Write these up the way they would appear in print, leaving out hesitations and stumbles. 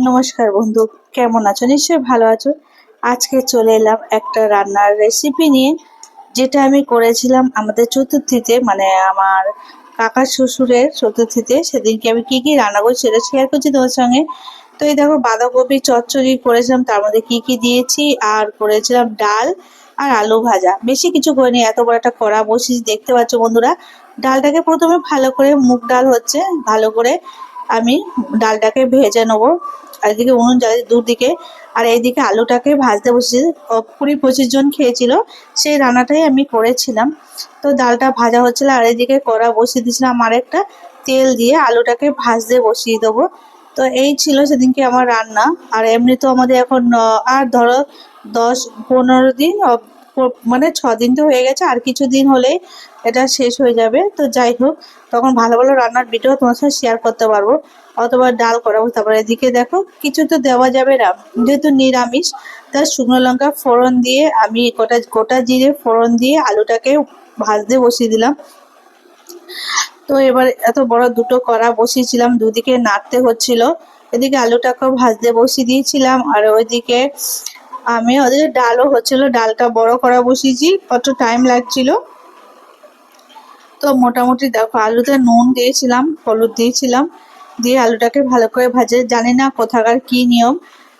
নমস্কার বন্ধু, কেমন আছো? নিশ্চয়ই ভালো আছো। আজকে চলে এলাম একটা রান্নার রেসিপি নিয়ে, যেটা আমি করেছিলাম আমাদের চতুর্থীতে, মানে আমার কাকার শ্বশুরের চতুর্থীতে। সেদিনকে আমি কি কি রান্না করি সেটা শেয়ার করছি তোমার সঙ্গে। তো এই দেখো, বাঁধাকপি চচ্চড়ি করেছিলাম, তার মধ্যে কি কি দিয়েছি, আর করেছিলাম ডাল আর আলু ভাজা। বেশি কিছু করিনি, এত বড় একটা কড়া বসিয়ে দেখতে পাচ্ছ বন্ধুরা। ডালটাকে প্রথমে ভালো করে, মুগ ডাল হচ্ছে, ভালো করে আমি ডালটাকে ভেজে নেবো। আর এদিকে উনুন জ্বালিয়ে দুদিকে, আর এইদিকে আলুটাকে ভাজতে বসেছি। 20-25 জন খেয়েছিল, সেই রান্নাটাই আমি করেছিলাম। তো ডালটা ভাজা হচ্ছিল, আর এদিকে কড়া বসিয়ে দিয়েছিলাম আর একটা, তেল দিয়ে আলুটাকে ভাজতে বসিয়ে দেবো। তো এই ছিল সেদিনকে আমার রান্না। আর এমনি তো আমাদের এখন আর ধরো 10-15 দিন, মানে 6 দিন তো হয়ে গেছে, আর কিছু দিন হলেই এটা শেষ হয়ে যাবে। তো যাই হোক, তখন ভালো ভালো রান্নার ভিডিও তোমার সাথে শেয়ার করতে পারবো, অথবা ডাল করাবো। তারপরে এদিকে দেখো, কিছু তো দেওয়া যাবে না যেহেতু নিরামিষ, তার শুকনো লঙ্কা ফোড়ন দিয়ে আমি গোটা গোটা জিরে ফোড়ন দিয়ে আলুটাকে ভাজতে বসিয়ে দিলাম। তো এবার এত বড় দুটো কড়া বসিয়েছিলাম, দুদিকে নাড়তে হচ্ছিল। এদিকে আলুটাকেও ভাজতে বসিয়ে দিয়েছিলাম, আর ওইদিকে ওদিকে ডালও হচ্ছিল। ডালটা বড় কড়া বসিয়েছি, কত টাইম লাগছিল। তো মোটামুটি দেখো, আলুতে নুন দিয়েছিলাম, হলুদ দিয়েছিলাম, দিয়ে আলুটাকে ভালো করে ভাজে। জানি না কোথাকার কি নিয়ম,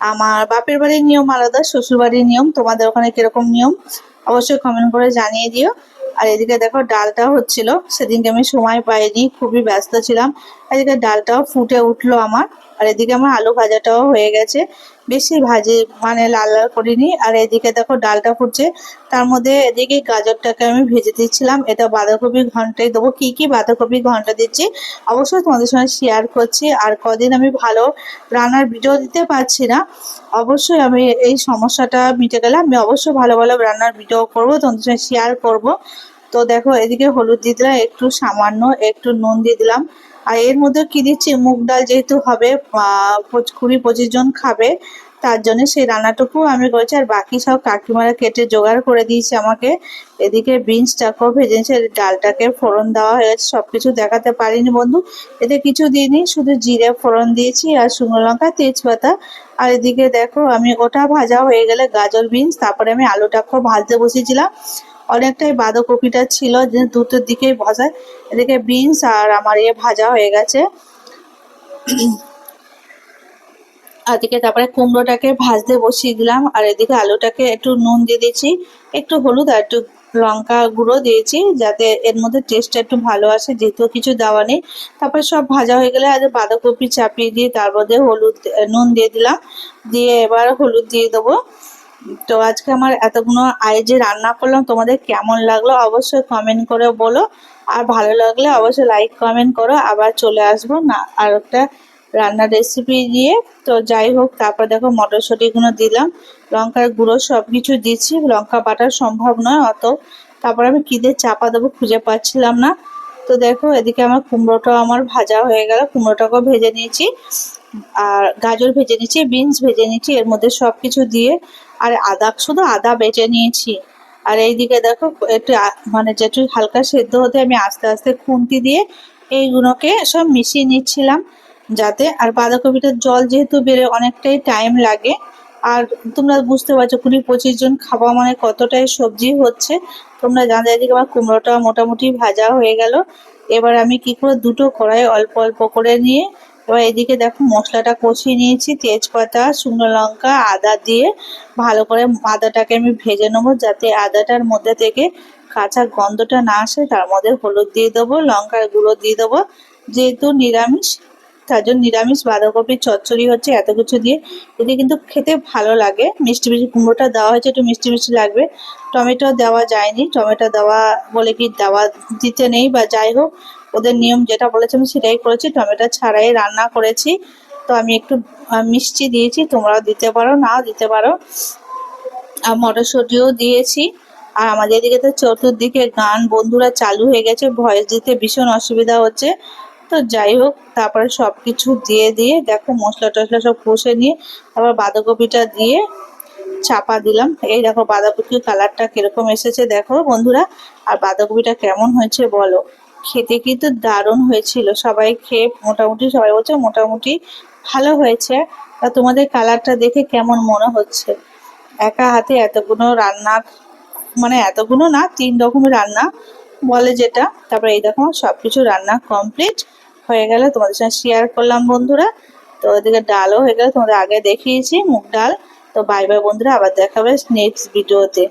আমার বাপের বাড়ির নিয়ম আলাদা, শ্বশুর বাড়ির নিয়ম। তোমাদের ওখানে কিরকম নিয়ম অবশ্যই কমেন্ট করে জানিয়ে দিও। আর এদিকে দেখো, ডালটা হচ্ছিল, সেদিনকে আমি সময় পাইনি, খুবই ব্যস্ত ছিলাম। এদিকে ডালটাও ফুটে উঠলো আমার, আর এদিকে আমার আলু ভাজাটাও হয়ে গেছে। বেশি ভাজি মানে লাল লাল করিনি। আর এদিকে দেখো ডালটা ফুটছে, তার মধ্যে এদিকে গাজরটাকে আমি ভেজে দিচ্ছিলাম। এটা বাঁধাকপি ঘন্টায় দেবো। কি কি বাঁধাকপি ঘন্টা দিচ্ছি অবশ্যই তোমাদের সঙ্গে শেয়ার করছি। আর কদিন আমি ভালো রান্নার ভিডিও দিতে পারছি না, অবশ্যই আমি এই সমস্যাটা মিটে গেলে আমি অবশ্যই ভালো ভালো রান্নার ভিডিও করবো, তোমাদের সঙ্গে শেয়ার করব। তো দেখো, এদিকে হলুদ দিয়ে দিলাম, একটু সামান্য একটু নুন দিয়ে দিলাম। আর এর মধ্যে কি দিচ্ছি, মুগ ডাল যেহেতু হবে 20-25 জন খাবে, তার জন্য সেই রান্নাটুকু আমি করেছি। আর বাকি সব কাকিমারা কেটে জোগাড় করে দিয়েছে আমাকে। এদিকে বিনসটাকেও ভেজে নিয়েছে, ডালটাকে ফোড়ন দেওয়া হয়ে গেছে। সবকিছু দেখাতে পারিনি বন্ধু, এতে কিছু দিইনি, শুধু জিরে ফোড়ন দিয়েছি আর শুকনো লঙ্কা তেজপাতা। আর এদিকে দেখো, আমি ওটা ভাজা হয়ে গেলে গাজর বিনস, তারপরে আমি আলুটাকেও ভাজতে বসিয়েছিলাম। অনেকটাই বাঁধাকপিটা ছিল যে দুটোর দিকেই ভাজা। এদিকে বিনস আর আমার ভাজা হয়ে গেছে। এদিকে তারপরে কুমড়োটাকে ভাজতে বসিয়ে দিলাম, আর এদিকে আলুটাকে একটু নুন দিয়ে দিয়েছি, একটু হলুদ আর একটু লঙ্কা গুঁড়ো দিয়েছি, যাতে এর মধ্যে টেস্টটা একটু ভালো আসে, যেহেতু কিছু দেওয়া নেই। তারপরে সব ভাজা হয়ে গেলে আর বাঁধাকপি চাপিয়ে দিয়ে তার মধ্যে নুন দিয়ে দিলাম, দিয়ে এবার হলুদ দিয়ে দেবো। তো আজকে আমার এতগুলো যে রান্না করলাম, তোমাদের কেমন লাগলো অবশ্যই কমেন্ট করে বলো। আর ভালো লাগলে অবশ্যই লাইক কমেন্ট করো। আবার চলে আসবো না আর একটা রান্নার রেসিপি দিয়ে। তো যাই হোক, তারপর দেখো মটরশুঁটিগুলো দিলাম, লঙ্কার গুঁড়ো সব কিছু দিচ্ছি, লঙ্কা বাটা সম্ভব নয় অত। তারপর আমি কী দিয়ে চাপা দেবো খুঁজে পাচ্ছিলাম না। তো দেখো, এদিকে আমার কুমড়োটাও আমার ভাজা হয়ে গেল, কুমড়োটাকেও ভেজে নিয়েছি, আর গাজর ভেজে নিয়েছি, বিনস ভেজে নিয়েছি, এর মধ্যে সব কিছু দিয়ে। আর শুধু আদা বেটে নিয়েছি। আর এইদিকে দেখো, একটু মানে যেটু হালকা সেদ্ধ হতে আমি আস্তে আস্তে খুন্তি দিয়ে এইগুলোকে সব মিশিয়ে নিচ্ছিলাম, যাতে। আর বাঁধাকপিটার জল যেহেতু বেড়ে অনেকটাই টাইম লাগে, আর তোমরা বুঝতে পারছো 20-25 জন খাওয়া মানে কতটাই সবজি হচ্ছে। তোমরা জানো। এদিকে আমার কুমড়োটা মোটামুটি ভাজা হয়ে গেল। এবার আমি কি করে দুটো কড়াই অল্প অল্প করে নিয়ে, এবার এদিকে দেখো মশলাটা কষিয়ে নিয়েছি, তেজপাতা শুকনো লঙ্কা আদা দিয়ে ভালো করে আদাটাকে আমি ভেজে নেবো, যাতে আদাটার মধ্যে থেকে কাঁচা গন্ধটা না আসে। তার মধ্যে হলুদ দিয়ে দেবো, লঙ্কার গুঁড়ো দিয়ে দেবো, যেহেতু নিরামিষ, তার জন্য নিরামিষ বাঁধাকপির চচ্চড়ি হচ্ছে এত কিছু দিয়ে। এতে কিন্তু খেতে ভালো লাগে, মিষ্টি মিষ্টি কুমড়োটা দেওয়া হয়েছে, একটু মিষ্টি মিষ্টি লাগবে। টমেটো দেওয়া যায়নি, টমেটো দেওয়া বলে কি দেওয়া দিতে নেই, বা যাই হোক, ওদের নিয়ম যেটা বলেছে আমি সেটাই করেছি, টমেটো ছাড়াই রান্না করেছি। তো আমি একটু মিষ্টি দিয়েছি, তোমরাও দিতে পারো, নাও দিতে পারো। আর মটরশুঁটিও দিয়েছি। আর আমাদের এদিকে তো চতুর্দিকে গান বন্ধুরা চালু হয়ে গেছে, ভয়েস দিতে ভীষণ অসুবিধা হচ্ছে। তো যাই হোক, তারপরে সব কিছু দিয়ে দিয়ে দেখো মশলা টশলা সব কষে নিয়ে তারপর বাঁধাকপিটা দিয়ে চাপা দিলাম। এই দেখো বাঁধাকপির কালারটা কিরকম এসেছে দেখো বন্ধুরা। আর বাঁধাকপিটা কেমন হয়েছে বলো। খেতে কিন্তু দারুণ হয়েছিল, সবাই খেয়ে মোটামুটি সবাই বলছে মোটামুটি ভালো হয়েছে। তা তোমাদের কালারটা দেখে কেমন মনে হচ্ছে? একা হাতে এতগুলো রান্নার, মানে এতগুলো না, 3 রকমের রান্না বলে যেটা, তারপরে এই দেখো সবকিছু রান্না কমপ্লিট হয়ে গেল, তোমাদের সঙ্গে শেয়ার করলাম বন্ধুরা। তো ওদিকে ডালও হয়ে গেল, তোমাদের আগে দেখিয়েছি মুগ ডাল। তো বাই বাই বন্ধুরা, আবার দেখাবে নেক্সট ভিডিওতে।